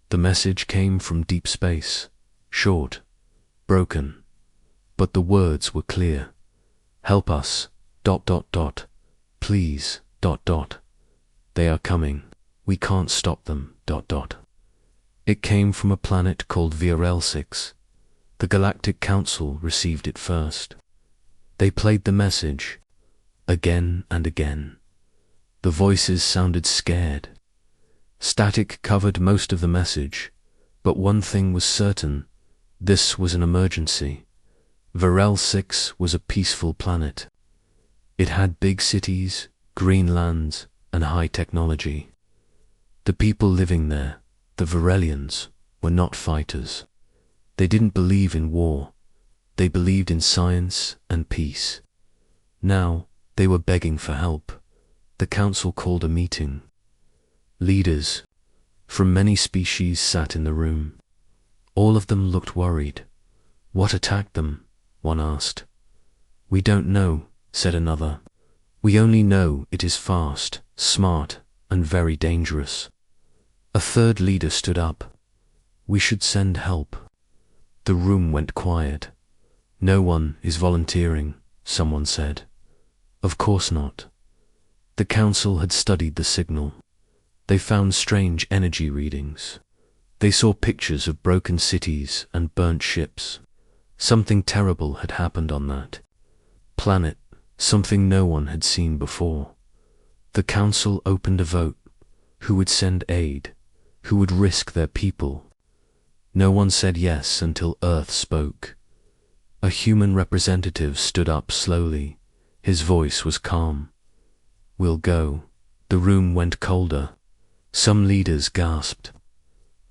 The message came from deep space, short, broken, but the words were clear. Help us, ... Please, ... They are coming. We can't stop them, ... It came from a planet called VRL-6. The Galactic Council received it first. They played the message again and again. The voices sounded scared. Static covered most of the message, but one thing was certain: this was an emergency. VRL-6 was a peaceful planet. It had big cities, green lands, and high technology. The people living there, the Varelians, were not fighters. They didn't believe in war. They believed in science and peace. Now they were begging for help. The council called a meeting. Leaders from many species sat in the room. All of them looked worried. What attacked them? One asked. We don't know, said another. We only know it is fast, smart, and very dangerous. A third leader stood up. We should send help. The room went quiet. No one is volunteering, someone said. Of course not. The council had studied the signal. They found strange energy readings. They saw pictures of broken cities and burnt ships. Something terrible had happened on that planet, something no one had seen before. The council opened a vote. Who would send aid? Who would risk their people? No one said yes until Earth spoke. A human representative stood up slowly. His voice was calm. We'll go. The room went colder. Some leaders gasped.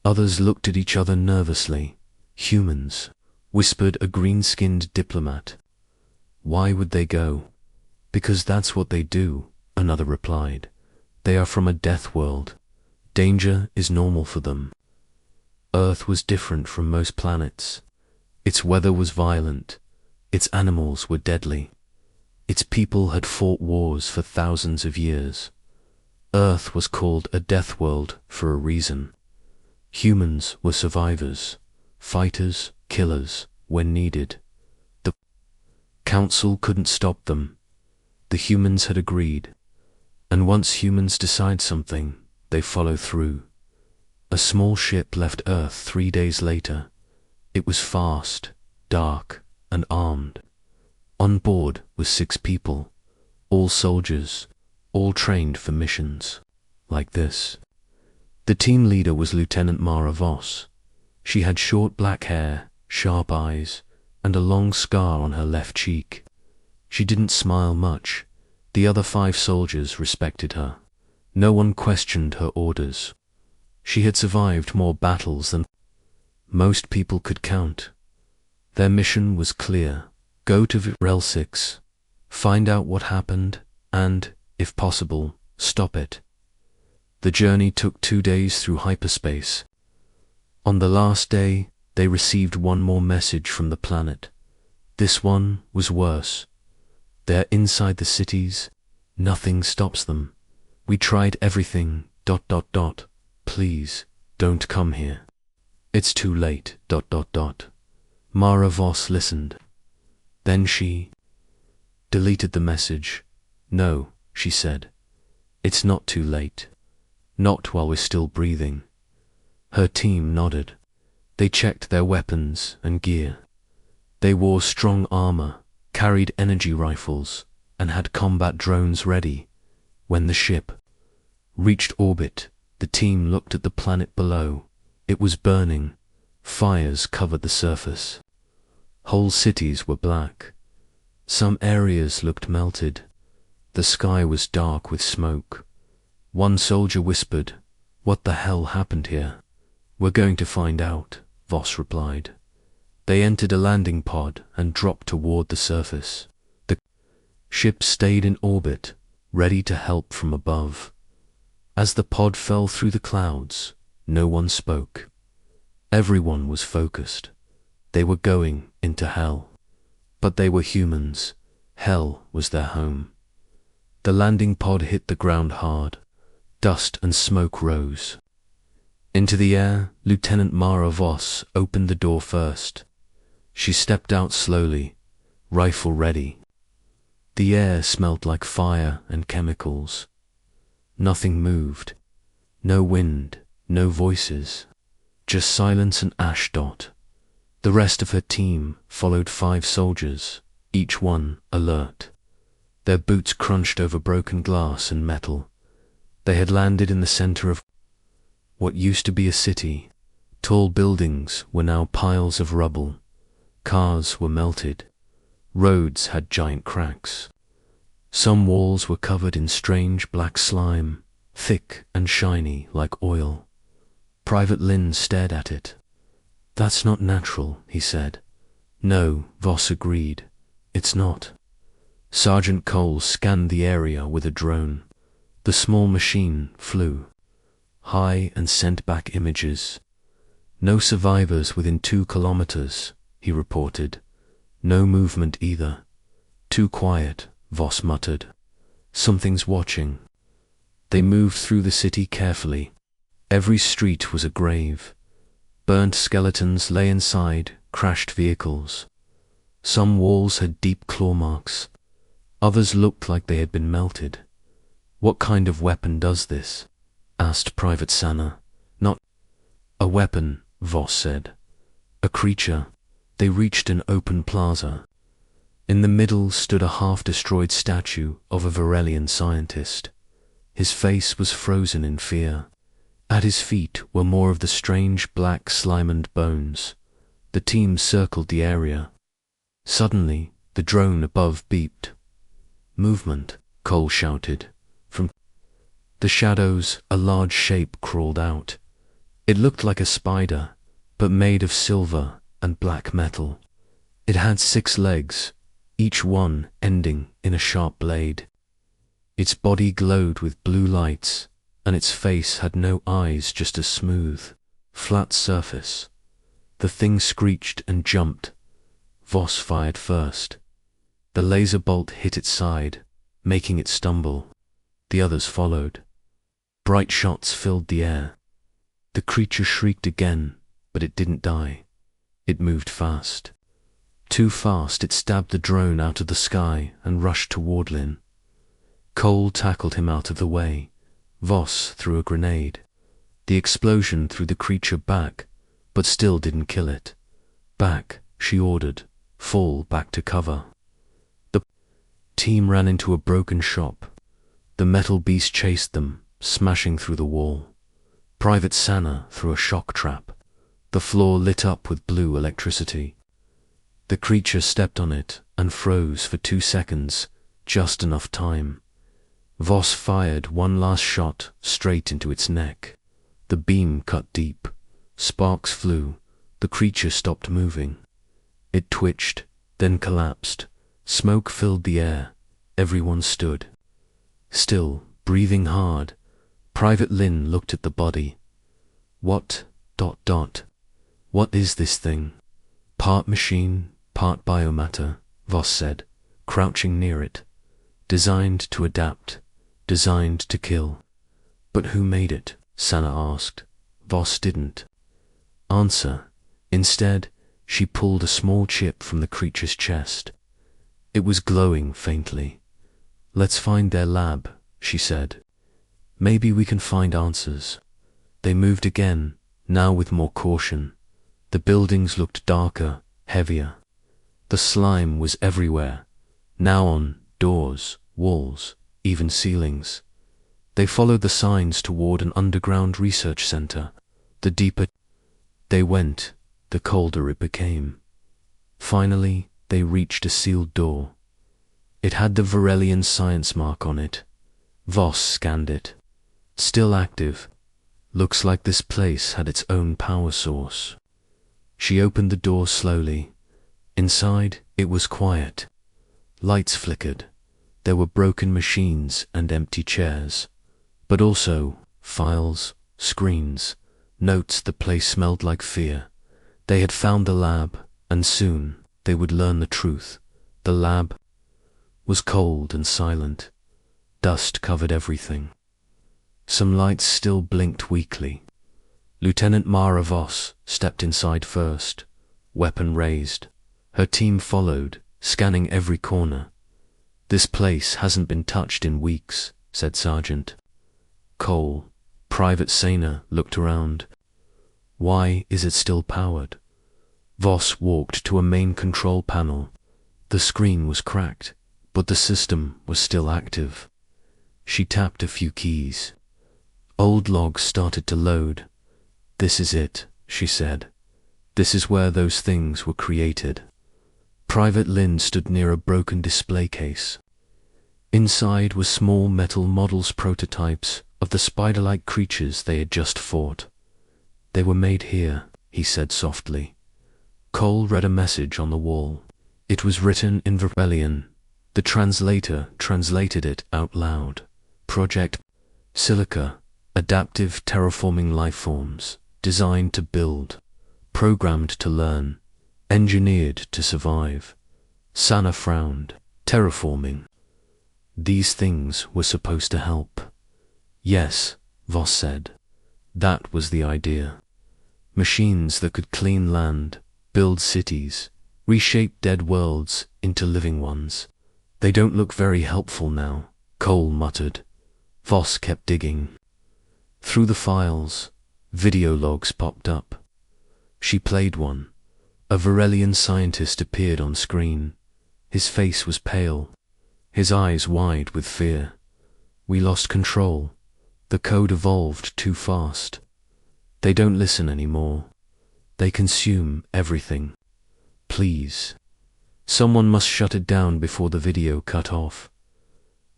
Others looked at each other nervously. Humans, whispered a green-skinned diplomat. Why would they go? Because that's what they do, another replied. They are from a death world. Danger is normal for them. Earth was different from most planets. Its weather was violent. Its animals were deadly. Its people had fought wars for thousands of years. Earth was called a death world for a reason. Humans were survivors, fighters, killers, when needed. The council couldn't stop them. The humans had agreed. And once humans decide something, they follow through. A small ship left Earth 3 days later. It was fast, dark, and armed. On board was 6 people, all soldiers, all trained for missions like this. The team leader was Lieutenant Mara Voss. She had short black hair, sharp eyes, and a long scar on her left cheek. She didn't smile much. The other 5 soldiers respected her. No one questioned her orders. She had survived more battles than most people could count. Their mission was clear. Go to VRL-6, find out what happened, and, if possible, stop it. The journey took 2 days through hyperspace. On the last day, they received one more message from the planet. This one was worse. They're inside the cities. Nothing stops them. We tried everything, ... Please, don't come here. It's too late, ... Mara Voss listened. Then she deleted the message. No, she said. It's not too late. Not while we're still breathing. Her team nodded. They checked their weapons and gear. They wore strong armor, carried energy rifles, and had combat drones ready. When the ship reached orbit, the team looked at the planet below. It was burning. Fires covered the surface. Whole cities were black. Some areas looked melted. The sky was dark with smoke. One soldier whispered, "What the hell happened here?" "We're going to find out," Voss replied. They entered a landing pod and dropped toward the surface. The ship stayed in orbit, ready to help from above. As the pod fell through the clouds, no one spoke. Everyone was focused. They were going into hell. But they were humans. Hell was their home. The landing pod hit the ground hard. Dust and smoke rose. Into the air, Lieutenant Mara Voss opened the door first. She stepped out slowly, rifle ready. The air smelled like fire and chemicals. Nothing moved. No wind, no voices. Just silence and ash dot. The rest of her team followed 5 soldiers, each one alert. Their boots crunched over broken glass and metal. They had landed in the center of what used to be a city. Tall buildings were now piles of rubble. Cars were melted. Roads had giant cracks. Some walls were covered in strange black slime, thick and shiny like oil. Private Lynn stared at it. "That's not natural," he said. "No," Voss agreed. "It's not." Sergeant Cole scanned the area with a drone. The small machine flew high and sent back images. "No survivors within 2 kilometers, he reported. "No movement either." "Too quiet," Voss muttered. "Something's watching." They moved through the city carefully. Every street was a grave. Burnt skeletons lay inside crashed vehicles. Some walls had deep claw marks. Others looked like they had been melted. "What kind of weapon does this?" asked Private Sanna. "Not a weapon," Voss said. "A creature." They reached an open plaza. In the middle stood a half-destroyed statue of a Varelian scientist. His face was frozen in fear. At his feet were more of the strange black slime-and bones. The team circled the area. Suddenly, the drone above beeped. "Movement," Cole shouted. From the shadows, a large shape crawled out. It looked like a spider, but made of silver and black metal. It had 6 legs, each one ending in a sharp blade. Its body glowed with blue lights, and its face had no eyes, just a smooth, flat surface. The thing screeched and jumped. Voss fired first. The laser bolt hit its side, making it stumble. The others followed. Bright shots filled the air. The creature shrieked again, but it didn't die. It moved fast. Too fast, it stabbed the drone out of the sky and rushed toward Lynn. Cole tackled him out of the way. Voss threw a grenade. The explosion threw the creature back, but still didn't kill it. "Back," she ordered. "Fall back to cover." The team ran into a broken shop. The metal beast chased them, smashing through the wall. Private Sanna threw a shock trap. The floor lit up with blue electricity. The creature stepped on it and froze for 2 seconds, just enough time. Voss fired one last shot straight into its neck. The beam cut deep. Sparks flew. The creature stopped moving. It twitched, then collapsed. Smoke filled the air. Everyone stood still, breathing hard. Private Lynn looked at the body. What is this thing?" "Part machine, part biomatter," Voss said, crouching near it. "Designed to adapt, designed to kill." "But who made it?" Sanna asked. Voss didn't answer. Instead, she pulled a small chip from the creature's chest. It was glowing faintly. "Let's find their lab," she said. "Maybe we can find answers." They moved again, now with more caution. The buildings looked darker, heavier. The slime was everywhere, now on doors, walls, even ceilings. They followed the signs toward an underground research center. The deeper they went, the colder it became. Finally, they reached a sealed door. It had the Varelian science mark on it. Voss scanned it. Still active. Looks like this place had its own power source. She opened the door slowly. Inside, it was quiet. Lights flickered. There were broken machines and empty chairs, but also files, screens, notes. The place smelled like fear. They had found the lab, and soon they would learn the truth. The lab was cold and silent. Dust covered everything. Some lights still blinked weakly. Lieutenant Mara Voss stepped inside first, weapon raised. Her team followed, scanning every corner. "This place hasn't been touched in weeks," said Sergeant. Cole, Private Saner, looked around. "Why is it still powered?" Voss walked to a main control panel. The screen was cracked, but the system was still active. She tapped a few keys. Old logs started to load. "This is it," she said. "This is where those things were created." Private Lynn stood near a broken display case. Inside were small metal models, prototypes of the spider-like creatures they had just fought. "They were made here," he said softly. Cole read a message on the wall. It was written in Varelian. The translator translated it out loud. "Project Silica, adaptive terraforming lifeforms, designed to build, programmed to learn, engineered to survive." Sana frowned. "Terraforming. These things were supposed to help." "Yes," Voss said. "That was the idea. Machines that could clean land, build cities, reshape dead worlds into living ones. They don't look very helpful now," Cole muttered. Voss kept digging. Through the files, video logs popped up. She played one. A Varelian scientist appeared on screen. His face was pale, his eyes wide with fear. "We lost control. The code evolved too fast. They don't listen anymore. They consume everything. Please. Someone must shut it down before the video cut off."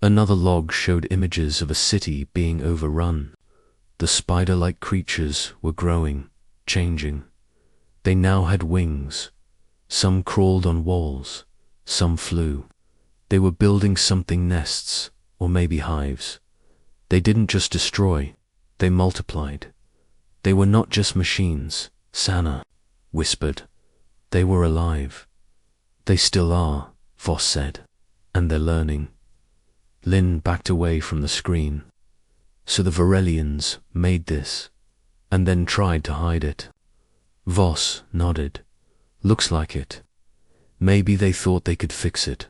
Another log showed images of a city being overrun. The spider-like creatures were growing, changing. They now had wings. Some crawled on walls, some flew. They were building something, nests, or maybe hives. They didn't just destroy, they multiplied. They were not just machines, Sana whispered. They were alive. "They still are," Voss said, "and they're learning." Lynn backed away from the screen. "So the Varelians made this, and then tried to hide it." Voss nodded. "Looks like it. Maybe they thought they could fix it,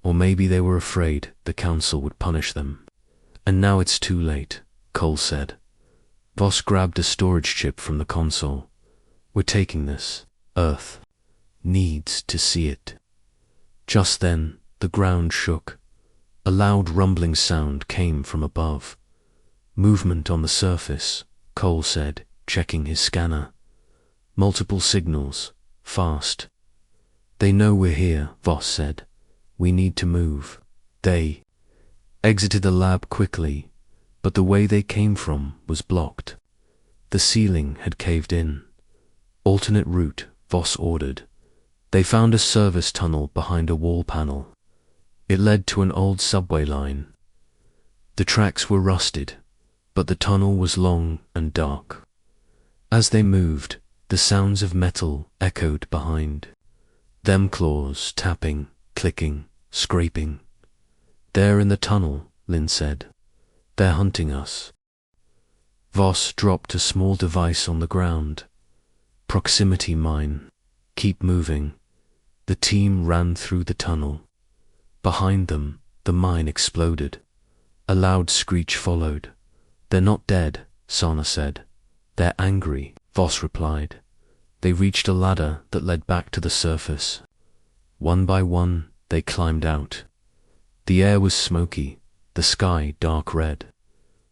or maybe they were afraid the Council would punish them. And now it's too late," Cole said. Voss grabbed a storage chip from the console. "We're taking this. Earth needs to see it." Just then, the ground shook. A loud rumbling sound came from above. "Movement on the surface," Cole said, checking his scanner. "Multiple signals. Fast." "They know we're here," Voss said. "We need to move." They exited the lab quickly, but the way they came from was blocked. The ceiling had caved in. "Alternate route," Voss ordered. They found a service tunnel behind a wall panel. It led to an old subway line. The tracks were rusted, but the tunnel was long and dark. As they moved, the sounds of metal echoed behind. Them claws tapping, clicking, scraping. "They're in the tunnel," Lynn said. "They're hunting us." Voss dropped a small device on the ground. "Proximity mine. Keep moving." The team ran through the tunnel. Behind them, the mine exploded. A loud screech followed. "They're not dead," Sana said. "They're angry," Voss replied. They reached a ladder that led back to the surface. One by one, they climbed out. The air was smoky, the sky dark red.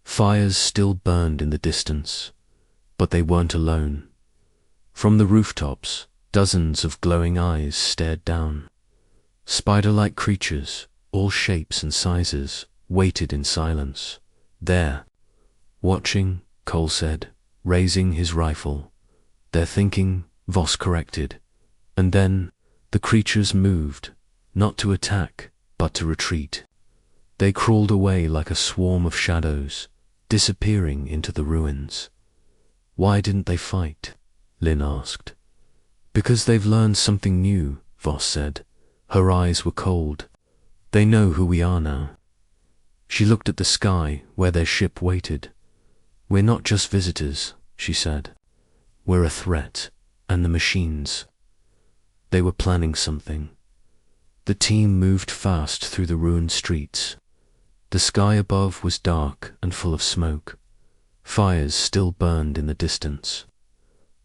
Fires still burned in the distance, but they weren't alone. From the rooftops, dozens of glowing eyes stared down. Spider-like creatures, all shapes and sizes, waited in silence. "There. Watching," Cole said, raising his rifle. "They're thinking," Voss corrected. And then, the creatures moved, not to attack, but to retreat. They crawled away like a swarm of shadows, disappearing into the ruins. "Why didn't they fight?" Lynn asked. "Because they've learned something new," Voss said. Her eyes were cold. "They know who we are now." She looked at the sky where their ship waited. "We're not just visitors," she said. We're a threat, and the machines. They were planning something. The team moved fast through the ruined streets. The sky above was dark and full of smoke. Fires still burned in the distance.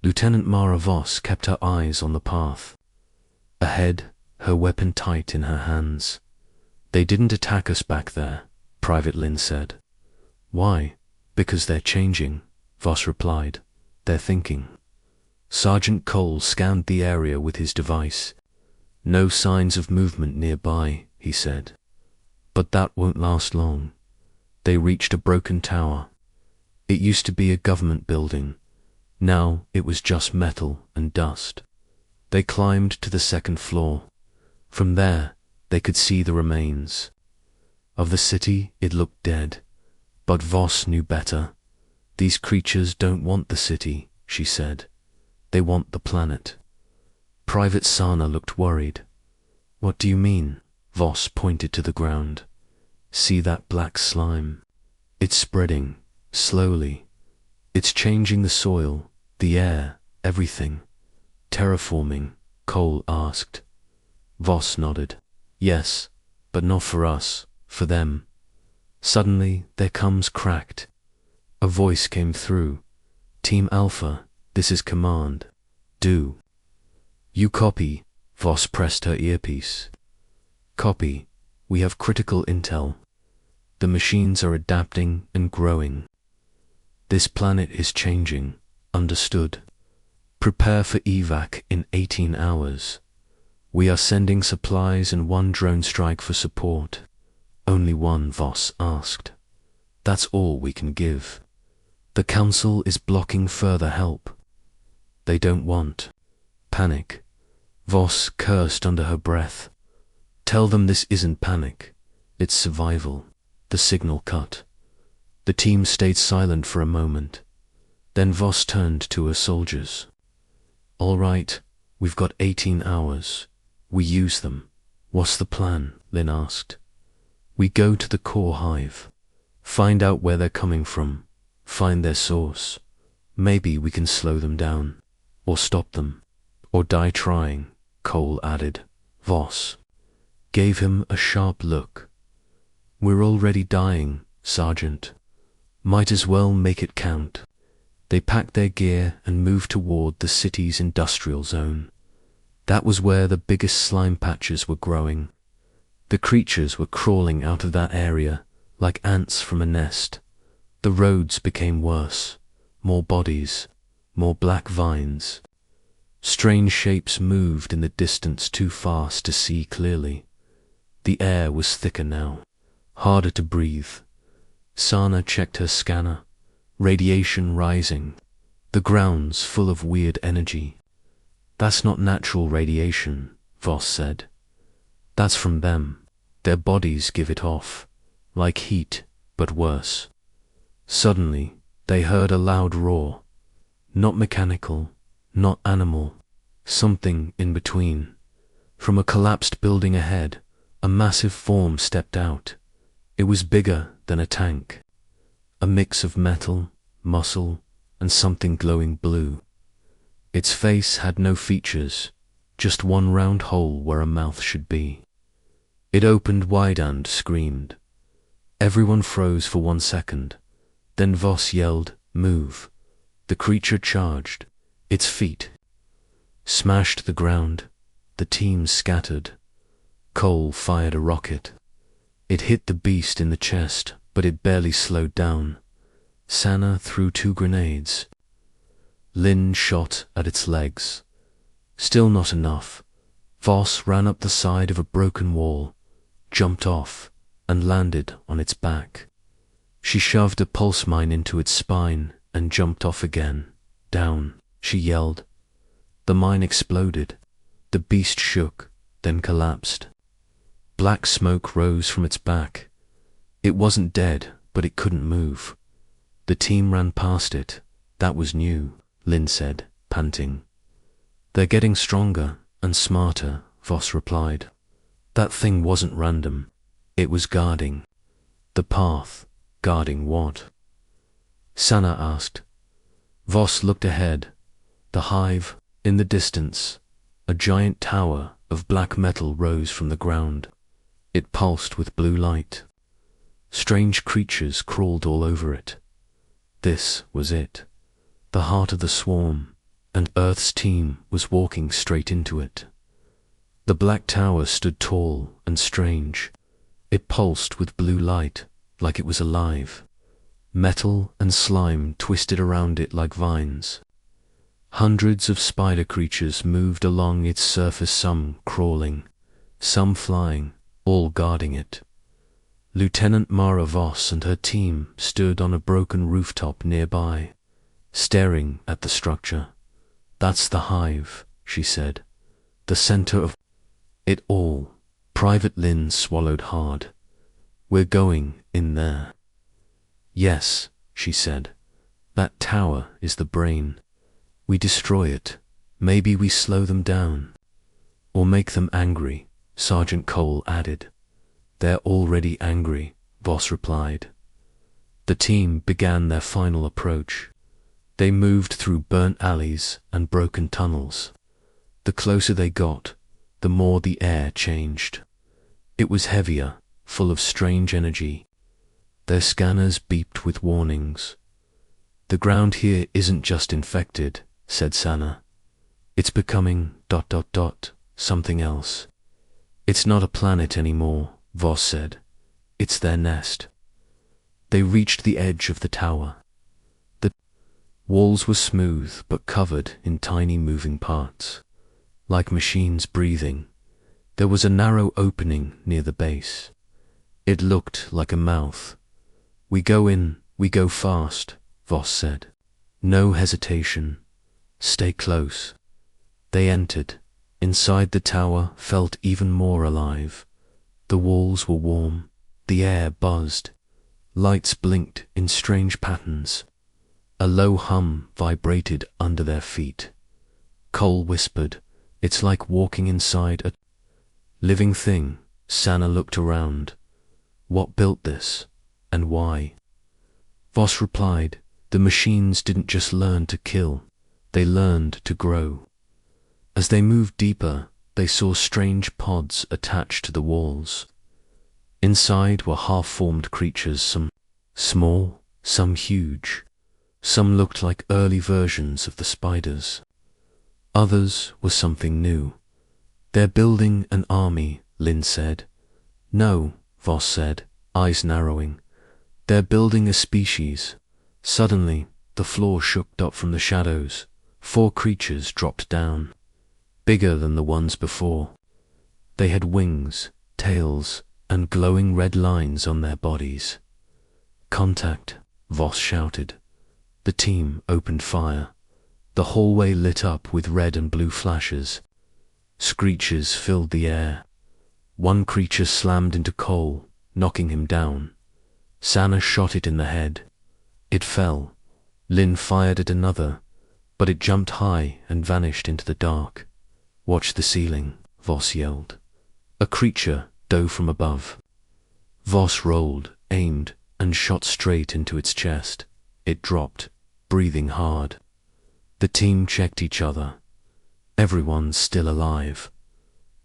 Lieutenant Mara Voss kept her eyes on the path. Ahead, her weapon tight in her hands. They didn't attack us back there, Private Lynn said. Why? Because they're changing, Voss replied. They're thinking. Sergeant Cole scanned the area with his device. No signs of movement nearby, he said. But that won't last long. They reached a broken tower. It used to be a government building. Now it was just metal and dust. They climbed to the second floor. From there, they could see the remains. Of the city, it looked dead. But Voss knew better. These creatures don't want the city, she said. They want the planet. Private Sana looked worried. What do you mean? Voss pointed to the ground. See that black slime? It's spreading, slowly. It's changing the soil, the air, everything. Terraforming, Cole asked. Voss nodded. Yes, but not for us, for them. Suddenly, their coms cracked. A voice came through. Team Alpha, this is command. Do. You copy. Voss pressed her earpiece. Copy. We have critical intel. The machines are adapting and growing. This planet is changing. Understood. Prepare for evac in 18 hours. We are sending supplies and 1 drone strike for support. Only 1, Voss asked. That's all we can give. The Council is blocking further help. They don't want. Panic. Voss cursed under her breath. Tell them this isn't panic. It's survival. The signal cut. The team stayed silent for a moment. Then Voss turned to her soldiers. All right, we've got 18 hours. We use them. What's the plan? Lynn asked. We go to the core hive. Find out where they're coming from. Find their source. Maybe we can slow them down. Or stop them. Or die trying, Cole added. Voss gave him a sharp look. We're already dying, Sergeant. Might as well make it count. They packed their gear and moved toward the city's industrial zone. That was where the biggest slime patches were growing. The creatures were crawling out of that area like ants from a nest. The roads became worse. More bodies, more black vines. Strange shapes moved in the distance too fast to see clearly. The air was thicker now, harder to breathe. Sana checked her scanner. Radiation rising. The ground's full of weird energy. That's not natural radiation, Voss said. That's from them. Their bodies give it off, like heat, but worse. Suddenly, they heard a loud roar. Not mechanical, not animal, something in between. From a collapsed building ahead, a massive form stepped out. It was bigger than a tank. A mix of metal, muscle, and something glowing blue. Its face had no features, just one round hole where a mouth should be. It opened wide and screamed. Everyone froze for 1 second. Then Voss yelled, "Move." The creature charged. Its feet smashed the ground. The team scattered. Cole fired a rocket. It hit the beast in the chest, but it barely slowed down. Sana threw 2 grenades. Lynn shot at its legs. Still not enough. Voss ran up the side of a broken wall, jumped off, and landed on its back. She shoved a pulse mine into its spine and jumped off again. Down, she yelled. The mine exploded. The beast shook, then collapsed. Black smoke rose from its back. It wasn't dead, but it couldn't move. The team ran past it. That was new, Lynn said, panting. They're getting stronger and smarter, Voss replied. That thing wasn't random. It was guarding. The path. Guarding what? Sana asked. Voss looked ahead. The hive, in the distance, a giant tower of black metal rose from the ground. It pulsed with blue light. Strange creatures crawled all over it. This was it, the heart of the swarm, and Earth's team was walking straight into it. The black tower stood tall and strange. It pulsed with blue light, like it was alive. Metal and slime twisted around it like vines. Hundreds of spider creatures moved along its surface, some crawling, some flying, all guarding it. Lieutenant Mara Voss and her team stood on a broken rooftop nearby, staring at the structure. "That's the hive," she said. "The center of it all." Private Lynn swallowed hard. "We're going in there." "Yes," she said. "That tower is the brain. We destroy it. Maybe we slow them down. Or make them angry," Sergeant Cole added. "They're already angry," Voss replied. The team began their final approach. They moved through burnt alleys and broken tunnels. The closer they got, the more the air changed. It was heavier, full of strange energy. Their scanners beeped with warnings. "The ground here isn't just infected," said Sana. "It's becoming ... something else." "It's not a planet anymore," Voss said. "It's their nest." They reached the edge of the tower. The walls were smooth but covered in tiny moving parts, like machines breathing. There was a narrow opening near the base. It looked like a mouth. "We go in, we go fast," Voss said. "No hesitation. Stay close." They entered. Inside the tower felt even more alive. The walls were warm. The air buzzed. Lights blinked in strange patterns. A low hum vibrated under their feet. Cole whispered, "It's like walking inside a living thing." Sana looked around. "What built this? And why?" Voss replied, "The machines didn't just learn to kill. They learned to grow." As they moved deeper, they saw strange pods attached to the walls. Inside were half-formed creatures, some small, some huge. Some looked like early versions of the spiders. Others were something new. "They're building an army," Lynn said. "No," Voss said, eyes narrowing. "They're building a species." Suddenly, the floor shook up from the shadows. 4 creatures dropped down, bigger than the ones before. They had wings, tails, and glowing red lines on their bodies. "Contact," Voss shouted. The team opened fire. The hallway lit up with red and blue flashes. Screeches filled the air. One creature slammed into Cole, knocking him down. Sana shot it in the head. It fell. Lynn fired at another, but it jumped high and vanished into the dark. "Watch the ceiling," Voss yelled. A creature dove from above. Voss rolled, aimed, and shot straight into its chest. It dropped, breathing hard. The team checked each other. "Everyone's still alive?"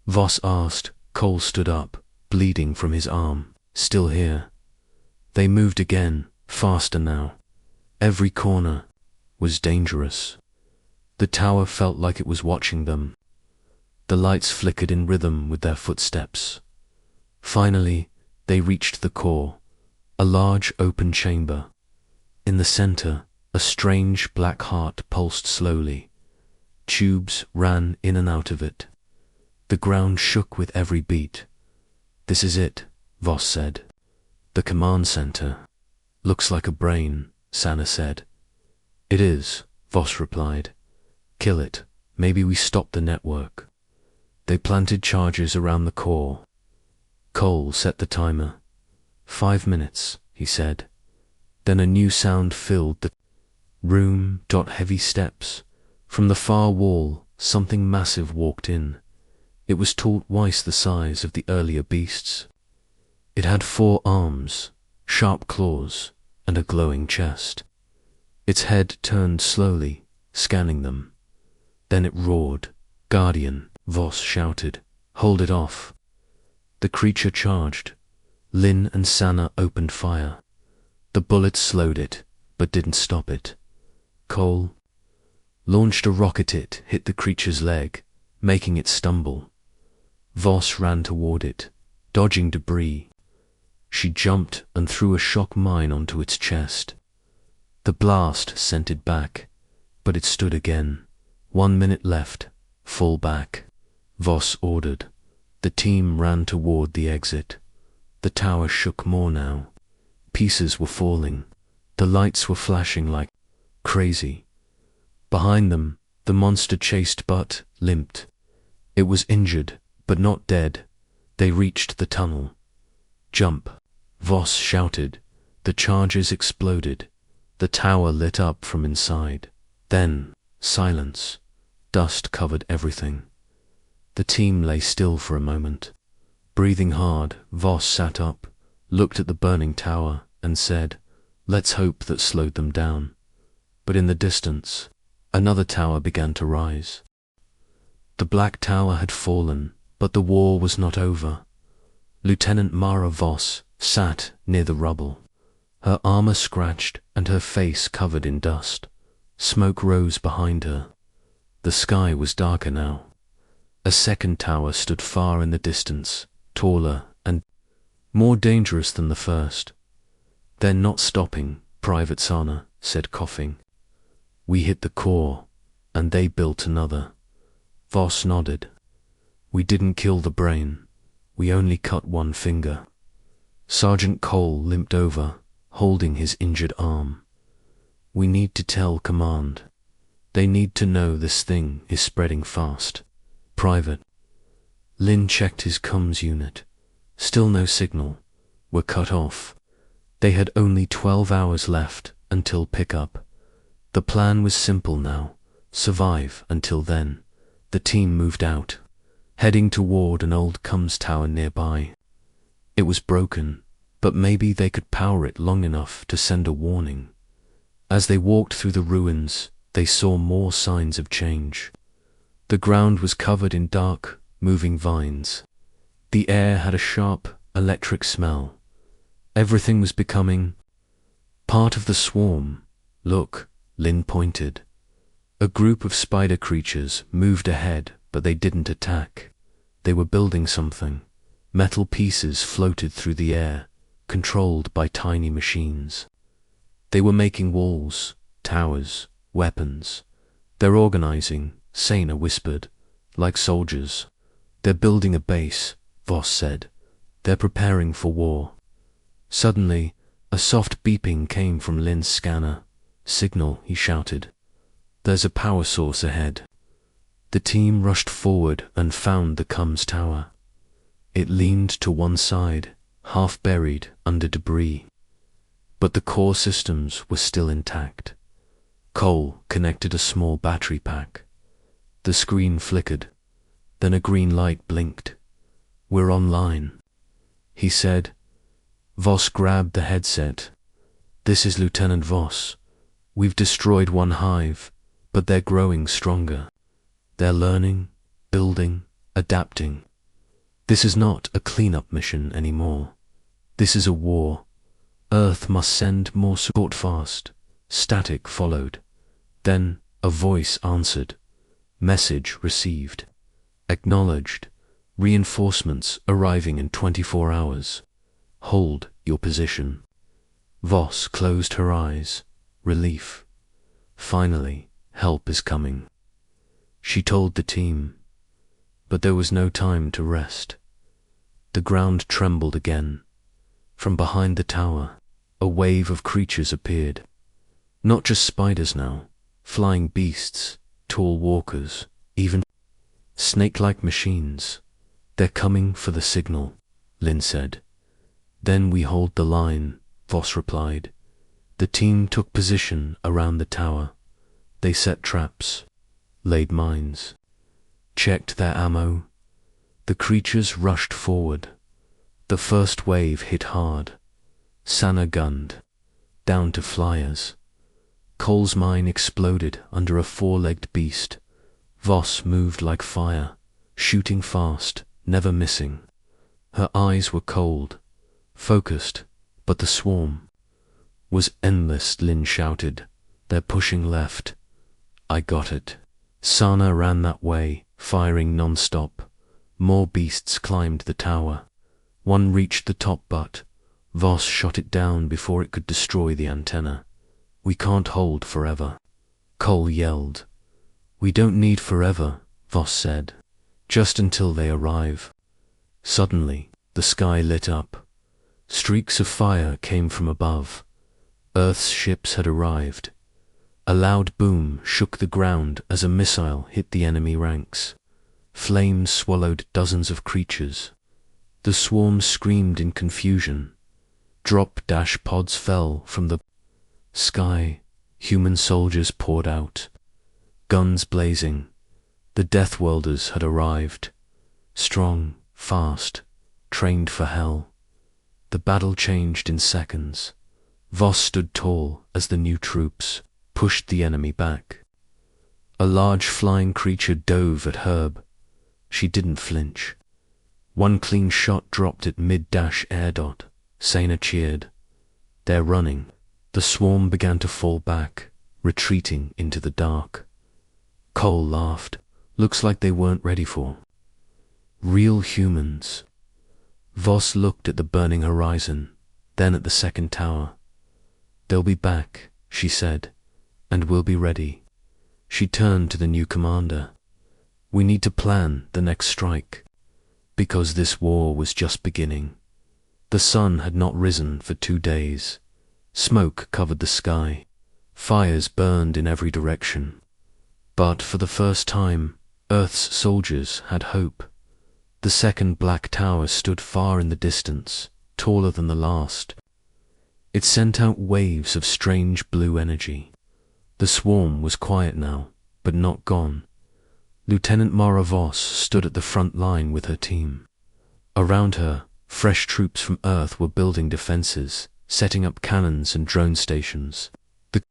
Voss asked. Cole stood up, bleeding from his arm. "Still here." They moved again, faster now. Every corner was dangerous. The tower felt like it was watching them. The lights flickered in rhythm with their footsteps. Finally, they reached the core, a large open chamber. In the center, a strange black heart pulsed slowly. Tubes ran in and out of it. The ground shook with every beat. "This is it," Voss said. "The command center. Looks like a brain," Sana said. "It is," Voss replied. "Kill it. Maybe we stop the network." They planted charges around the core. Cole set the timer. 5 minutes, he said. Then a new sound filled the room. Heavy steps. From the far wall, something massive walked in. It was twice the size of the earlier beasts. It had 4 arms, sharp claws, and a glowing chest. Its head turned slowly, scanning them. Then it roared. Guardian, Voss shouted. Hold it off. The creature charged. Lin and Sana opened fire. The bullets slowed it, but didn't stop it. Cole launched a rocket. It hit the creature's leg, making it stumble. Voss ran toward it, dodging debris. She jumped and threw a shock mine onto its chest. The blast sent it back, but it stood again. 1 minute left. Fall back, Voss ordered. The team ran toward the exit. The tower shook more now. Pieces were falling. The lights were flashing like crazy. Behind them, the monster chased but limped. It was injured, but not dead. They reached the tunnel. Jump, Voss shouted. The charges exploded. The tower lit up from inside. Then, silence. Dust covered everything. The team lay still for a moment. Breathing hard, Voss sat up, looked at the burning tower, and said, "Let's hope that slowed them down." But in the distance, another tower began to rise. The Black Tower had fallen, but the war was not over. Lieutenant Mara Voss sat near the rubble, her armor scratched and her face covered in dust. Smoke rose behind her. The sky was darker now. A second tower stood far in the distance, taller and more dangerous than the first. "They're not stopping," Private Sana said, coughing. "We hit the core, and they built another." Voss nodded. "We didn't kill the brain. We only cut one finger." Sergeant Cole limped over, holding his injured arm. "We need to tell command. They need to know this thing is spreading fast." "Private." Lin checked his comms unit. Still no signal. We're cut off. They had only 12 hours left until pickup. The plan was simple now. Survive until then. The team moved out, heading toward an old comms tower nearby. It was broken, but maybe they could power it long enough to send a warning. As they walked through the ruins, they saw more signs of change. The ground was covered in dark, moving vines. The air had a sharp, electric smell. Everything was becoming part of the swarm. "Look," Lin pointed. A group of spider creatures moved ahead, but they didn't attack. They were building something. Metal pieces floated through the air, controlled by tiny machines. They were making walls, towers, weapons. "They're organizing," Sana whispered, "like soldiers." "They're building a base," Voss said. "They're preparing for war." Suddenly, a soft beeping came from Lin's scanner. "Signal," he shouted. "There's a power source ahead." The team rushed forward and found the comms tower. It leaned to one side, half buried under debris. But the core systems were still intact. Cole connected a small battery pack. The screen flickered. Then a green light blinked. "We're online," he said. Voss grabbed the headset. "This is Lieutenant Voss. We've destroyed one hive, but they're growing stronger. They're learning, building, adapting. This is not a cleanup mission anymore. This is a war. Earth must send more support fast." Static followed. Then a voice answered. "Message received. Acknowledged. Reinforcements arriving in 24 hours. Hold your position." Voss closed her eyes. Relief. Finally, help is coming. She told the team. But there was no time to rest. The ground trembled again. From behind the tower, a wave of creatures appeared. Not just spiders now, flying beasts, tall walkers, even snake-like machines. "They're coming for the signal," Lin said. "Then we hold the line," Voss replied. The team took position around the tower. They set traps, laid mines, checked their ammo. The creatures rushed forward. The first wave hit hard. Sana gunned, down to flyers. Cole's mine exploded under a four-legged beast. Voss moved like fire, shooting fast, never missing. Her eyes were cold, focused, but the swarm was endless. Lin shouted, "They're pushing left." "I got it." Sana ran that way, firing non-stop. More beasts climbed the tower. One reached the top, but Voss shot it down before it could destroy the antenna. "We can't hold forever," Cole yelled. "We don't need forever," Voss said. "Just until they arrive." Suddenly, the sky lit up. Streaks of fire came from above. Earth's ships had arrived. A loud boom shook the ground as a missile hit the enemy ranks. Flames swallowed dozens of creatures. The swarm screamed in confusion. Drop-dash pods fell from the sky. Human soldiers poured out, guns blazing. The Deathworlders had arrived. Strong, fast, trained for hell. The battle changed in seconds. Voss stood tall as the new troops pushed the enemy back. A large flying creature dove at Herb. She didn't flinch. One clean shot dropped at mid-dash air dot. Sana cheered. "They're running." The swarm began to fall back, retreating into the dark. Cole laughed. "Looks like they weren't ready for real humans." Voss looked at the burning horizon, then at the second tower. "They'll be back," she said, "and we'll be ready." She turned to the new commander. "We need to plan the next strike." Because this war was just beginning. The sun had not risen for 2 days. Smoke covered the sky. Fires burned in every direction. But for the first time, Earth's soldiers had hope. The second black tower stood far in the distance, taller than the last. It sent out waves of strange blue energy. The swarm was quiet now, but not gone. Lieutenant Mara Voss stood at the front line with her team. Around her, fresh troops from Earth were building defenses, setting up cannons and drone stations. The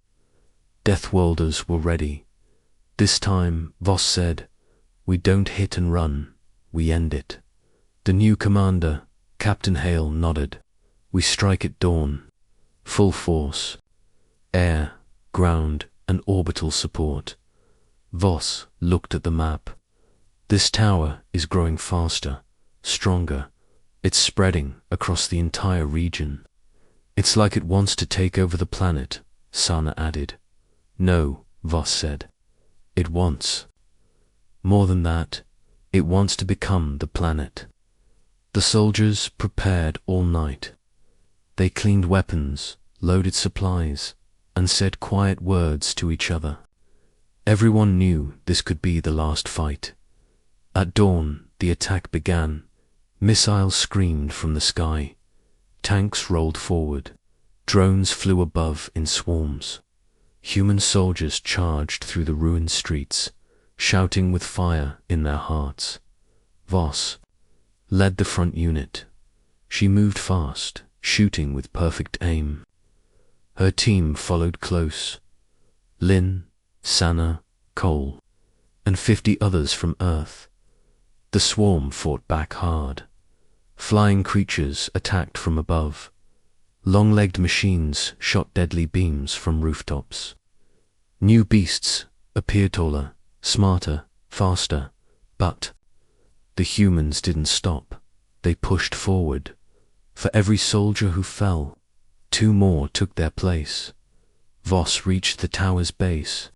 Deathworlders were ready. This time, Voss said, "We don't hit and run, we end it." The new commander, Captain Hale, nodded. "We strike at dawn. Full force. Air, ground, and orbital support." Voss looked at the map. "This tower is growing faster, stronger. It's spreading across the entire region." "It's like it wants to take over the planet," Sana added. "No," Voss said. "It wants more than that. It wants to become the planet." The soldiers prepared all night. They cleaned weapons, loaded supplies, and said quiet words to each other. Everyone knew this could be the last fight. At dawn, the attack began. Missiles screamed from the sky. Tanks rolled forward. Drones flew above in swarms. Human soldiers charged through the ruined streets, shouting with fire in their hearts. Voss led the front unit. She moved fast, shooting with perfect aim. Her team followed close. Lin, Sana, Cole, and 50 others from Earth. The swarm fought back hard. Flying creatures attacked from above. Long-legged machines shot deadly beams from rooftops. New beasts appeared taller, smarter, faster, but the humans didn't stop. They pushed forward. For every soldier who fell, 2 more took their place. Voss reached the tower's base.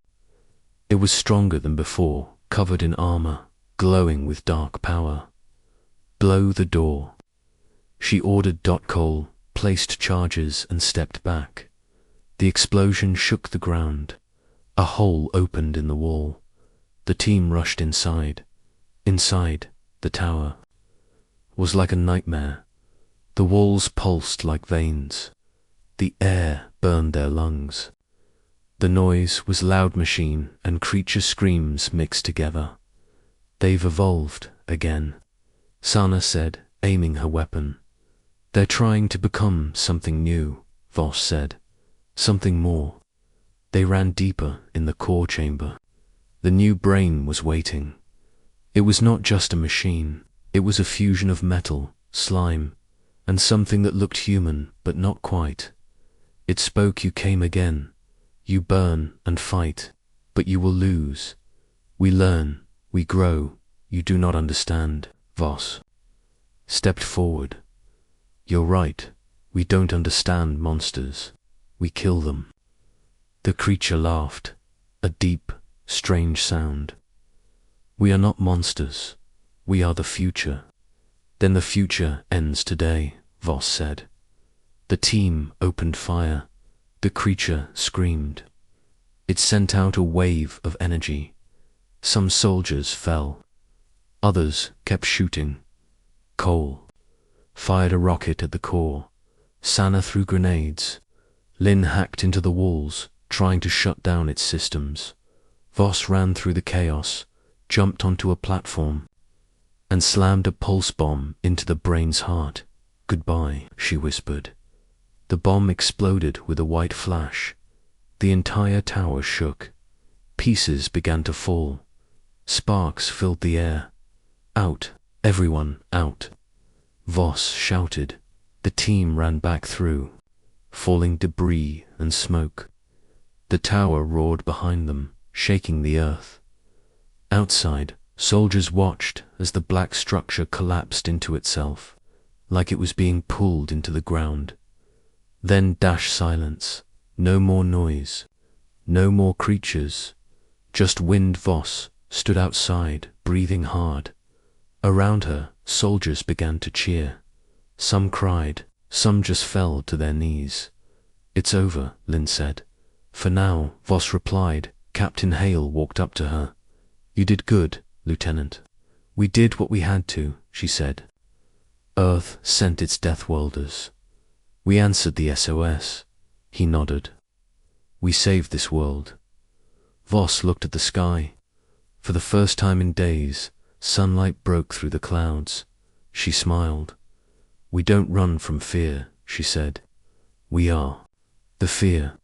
It was stronger than before, covered in armor, glowing with dark power. "Blow the door." She ordered. Cole placed charges and stepped back. The explosion shook the ground. A hole opened in the wall. The team rushed inside. Inside, the tower was like a nightmare. The walls pulsed like veins. The air burned their lungs. The noise was loud machine and creature screams mixed together. "They've evolved again," Sana said, aiming her weapon. "They're trying to become something new," Voss said. "Something more." They ran deeper in the core chamber. The new brain was waiting. It was not just a machine. It was a fusion of metal, slime, and something that looked human, but not quite. It spoke, "You came again. You burn and fight, but you will lose. We learn, we grow. You do not understand." Voss stepped forward. "You're right. We don't understand monsters. We kill them." The creature laughed, a deep, strange sound. "We are not monsters. We are the future." "Then the future ends today," Voss said. The team opened fire. The creature screamed. It sent out a wave of energy. Some soldiers fell. Others kept shooting. Cole fired a rocket at the core. Sana threw grenades. Lin hacked into the walls, trying to shut down its systems. Voss ran through the chaos, jumped onto a platform, and slammed a pulse bomb into the brain's heart. "Goodbye," she whispered. The bomb exploded with a white flash. The entire tower shook. Pieces began to fall. Sparks filled the air. "Out! Everyone out!" Voss shouted. The team ran back through, falling debris and smoke. The tower roared behind them, shaking the earth. Outside, soldiers watched as the black structure collapsed into itself, like it was being pulled into the ground. Then silence. No more noise. No more creatures. Just wind. Voss stood outside, breathing hard. Around her, soldiers began to cheer. Some cried, some just fell to their knees. "It's over," Lin said. "For now," Voss replied. Captain Hale walked up to her. "You did good, Lieutenant." "We did what we had to," she said. "Earth sent its Deathworlders. We answered the SOS." He nodded. "We saved this world." Voss looked at the sky. For the first time in days, sunlight broke through the clouds. She smiled. "We don't run from fear," she said. "We are the fear."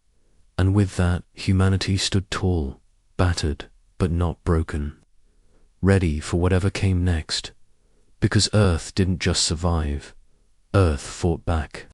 And with that, humanity stood tall, battered, but not broken, ready for whatever came next. Because Earth didn't just survive. Earth fought back.